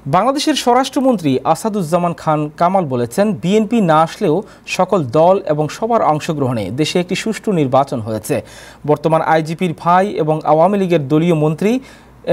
বাংলাদেশের স্বরাষ্ট্রমন্ত্রী আসাদুজ্জামান খান কামাল বলেছেন, বিএনপি না আসলেও সকল দল এবং সবার অংশগ্রহণে দেশে একটি সুষ্ঠু নির্বাচন হয়েছে। বর্তমান আইজিপির ভাই এবং আওয়ামী লীগের দলীয় মন্ত্রী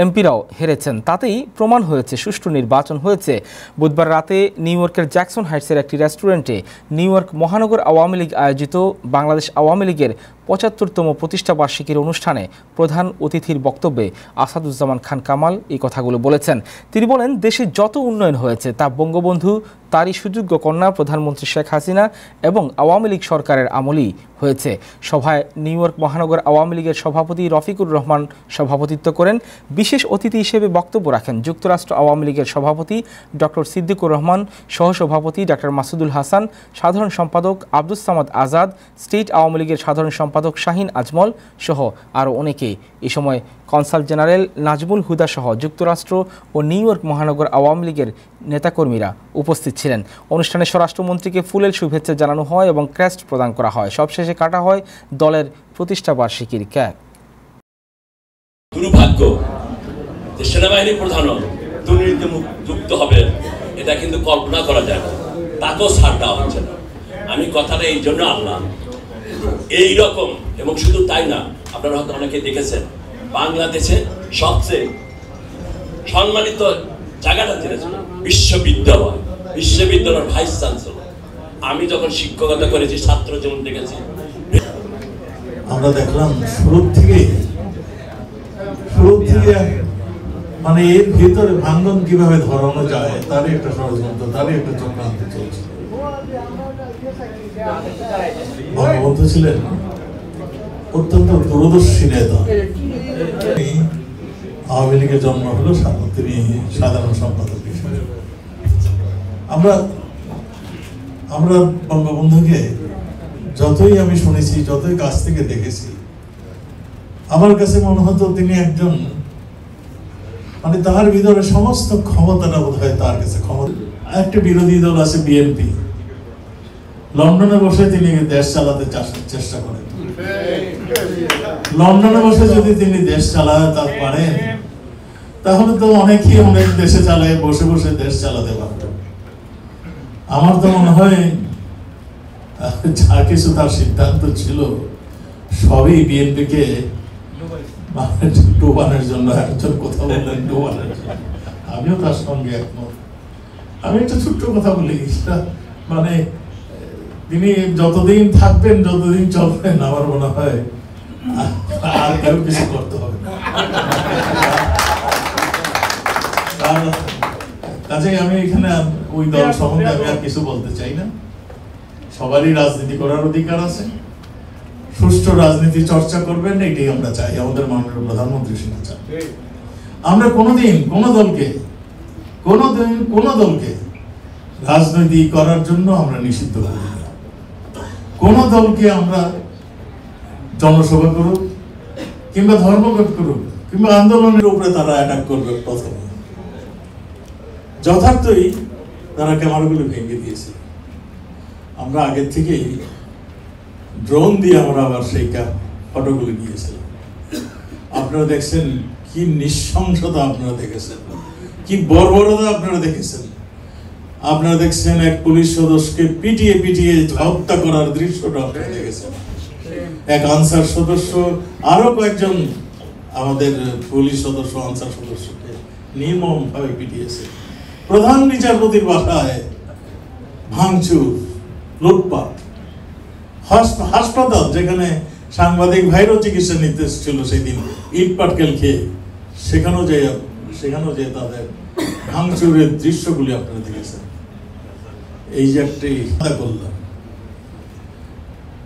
এমপিরাও হেরেছেন, তাতেই প্রমাণ হয়েছে সুষ্ঠু নির্বাচন হয়েছে। বুধবার রাতে নিউ ইয়র্কের জ্যাকসন হাইটসের একটি রেস্টুরেন্টে নিউ ইয়র্ক মহানগর আওয়ামী লীগ আয়োজিত বাংলাদেশ আওয়ামী লীগের ৭৫তম প্রতিষ্ঠাবার্ষিকীর অনুষ্ঠানে প্রধান অতিথির বক্তব্যে আসাদুজ্জামান খান কামাল এই কথাগুলো বলেছেন। তিনি বলেন, দেশে যত উন্নয়ন হয়েছে তা বঙ্গবন্ধু, তারই সুযোগ্য কন্যা প্রধানমন্ত্রী শেখ হাসিনা এবং আওয়ামী লীগ সরকারের আমলেই হয়েছে। সভায় নিউ ইয়র্ক মহানগর আওয়ামী লীগের সভাপতি রফিকুর রহমান সভাপতিত্ব করেন। বিশেষ অতিথি হিসেবে বক্তব্য রাখেন যুক্তরাষ্ট্র আওয়ামী লীগের সভাপতি ডক্টর সিদ্দিকুর রহমান, সহসভাপতি ডক্টর মাসুদুল হাসান, সাধারণ সম্পাদক আব্দুস সামাদ আজাদ, স্টেট আওয়ামী লীগের সাধারণ সম্পাদক শাহিন আজমল সহ আরও অনেকে। এ সময় কনসাল জেনারেল নাজমুল হুদা সহ যুক্তরাষ্ট্র ও নিউ ইয়র্ক মহানগর আওয়ামী লীগের নেতাকর্মীরা উপস্থিত ছিলেন। অনুষ্ঠানে স্বরাষ্ট্রমন্ত্রীকে ফুলেল শুভেচ্ছা জানানো হয় এবং ক্রেস্ট প্রদান করা হয়। সবশেষে কাটা হয় দলের প্রতিষ্ঠাবার্ষিকীর কেক। দুর্ভাগ্য যে সেনাবাহিনী প্রধান দুর্নীতিতে যুক্ত হবে, এটা কিন্তু কল্পনা করা যায় না, তাকেও ছাড় দেওয়া হচ্ছে না। আমি কথাটা এই জন্য আনলাম, এইরকম এবং শুধু তাই না, আপনারা হয়তো অনেকে দেখেছেন বাংলাদেশে সবচেয়ে সম্মানিত জায়গাটা যেটা ছিল বিশ্ববিদ্যালয়ের ভাইস চ্যান্সেলর। আমি যখন শিক্ষকতা করেছি, ছাত্র জীবন দেখেছি, আমরা দেখলাম শুরু থেকে মানে এর ভিতরে ভাঙ্গন কিভাবে ধরানো যায় তারই একটা ষড়যন্ত্র, তারই একটা চক্রান্ত চলছে। বঙ্গবন্ধু ছিলেন অত্যন্ত দূরদর্শী নেতা। আওয়ামী লীগের জন্ম হলো, তিনি সাধারণ সম্পাদক হিসেবে। আমরা বঙ্গবন্ধুকে যতই আমি শুনেছি, যতই কাছ থেকে দেখেছি, আমার কাছে মনে হতো তিনি একজন, মানে তার ভিতরে সমস্ত ক্ষমতাটা বোধ হয় তার কাছে ক্ষমতা। একটা বিরোধী দল আছে বিএনপি, লন্ডনে বসে তিনি দেশ চালাতে চেষ্টা করেন। লন্ডনে বসে যদি তিনি দেশ চালাতে পারেন, তাহলে তো অনেকেই অনেক দেশে চালায় বসে বসে দেশ চালাতে পারত। আমার তো মনে হয় যা কিছু তার সিদ্ধান্ত ছিল সবই বিএনপিকে ডোবানোর জন্য। একজন কথা বললেন ডোবানোর জন্য, আমিও তার সঙ্গে একমত। আমি একটা ছোট্ট কথা বলি, মানে তিনি যতদিন থাকবেন, যতদিন চলবেন, আমার মনে হয় আর কেউ কিছু করতে হবে না। কাজেই আমি এখানে ওই দল সম্বন্ধে আমি আর কিছু বলতে চাই না। সবারই রাজনীতি করার অধিকার আছে, সুষ্ঠু রাজনীতি চর্চা করবেন, এটাই আমরা চাই। আমাদের মাননীয় প্রধানমন্ত্রী সেটা চান। আমরা কোনোদিন কোনো দলকে রাজনীতি করার জন্য আমরা নিষিদ্ধ করি না। কোন দলকে আমরা জনসভা করুক কিংবা ধর্মঘট করুক কিংবা আন্দোলনের উপরে তারা অ্যাটাক করবে, প্রথমে যথার্থই তারা ক্যামেরাগুলো ভেঙে দিয়েছে। আমরা আগের থেকেই ড্রোন দিয়ে আমরা আবার সেই ফটোগুলো নিয়েছিলাম। আপনারা দেখছেন কি নৃশংসতা, আপনারা দেখেছেন কি বর্বরতা, আপনারা দেখেছেন। আপনারা দেখছেন এক পুলিশ সদস্যকে পিটিয়ে হত্যা করার দৃশ্যটা আপনারা দেখেছেন। এক আনসার সদস্য, আরো কয়েকজন আমাদের পুলিশ সদস্য আনসার সদস্যকে নির্মম ভাবে পিটিয়েছে। প্রধান বিচারপতির বাসায় ভাঙচুর, লুটপাট। হাসপাতাল যেখানে সাংবাদিক ভাইরও চিকিৎসা নিতে ছিল সেই দিন, ইট পাটকেল খেয়ে, সেখানেও যে তাদের ভাঙচুরের দৃশ্যগুলি আপনারা দেখেছেন। এই যে একটি করলাম,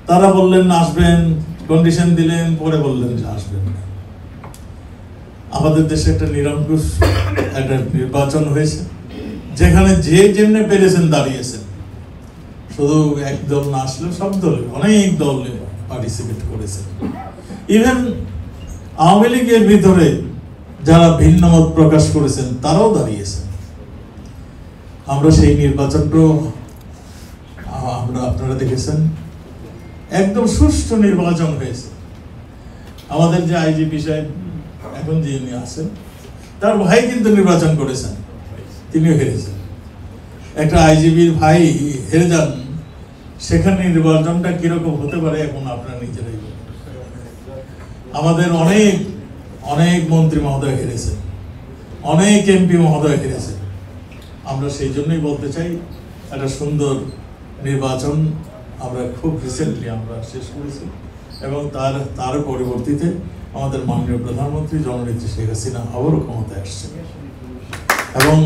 তারা বললেন আসবেন, কন্ডিশন দিলেন, পরে বললেন যে আসবেন না। আমাদের দেশে একটা নিরঙ্কুশ একটা নির্বাচন হয়েছে, যেখানে যে যেমনি পেরেছেন দাঁড়িয়েছেন। শুধু এক দল না আসলে সব দলে, অনেক দল পার্টিসিপেট করেছে। ইভেন আওয়ামী লীগের ভিতরে যারা ভিন্ন মত প্রকাশ করেছেন তারাও দাঁড়িয়েছেন। আমরা সেই নির্বাচনটাও আপনারা দেখেছেন, একদম সুষ্ঠু নির্বাচন হয়েছে। আমাদের যে আইজিপি সাহেব এখন যিনি আছেন, তার ভাই কিন্তু নির্বাচন করেছেন। তিনিও হেরেছেন। একটা আইজিবির ভাই হেরে যান, সেখানে নির্বাচনটা কিরকম হতে পারে এখন আপনারা নিজেরাই বলুন। আমাদের অনেক অনেক মন্ত্রী মহোদয় হেরেছেন, অনেক এমপি মহোদয় হেরেছেন। আমরা সেই জন্যই বলতে চাই, একটা সুন্দর নির্বাচন আমরা খুব রিসেন্টলি আমরা শেষ করেছি, এবং তার পরবর্তীতে আমাদের মাননীয় প্রধানমন্ত্রী জননেত্রী শেখ হাসিনা আবারও ক্ষমতায় আসছেন, এবং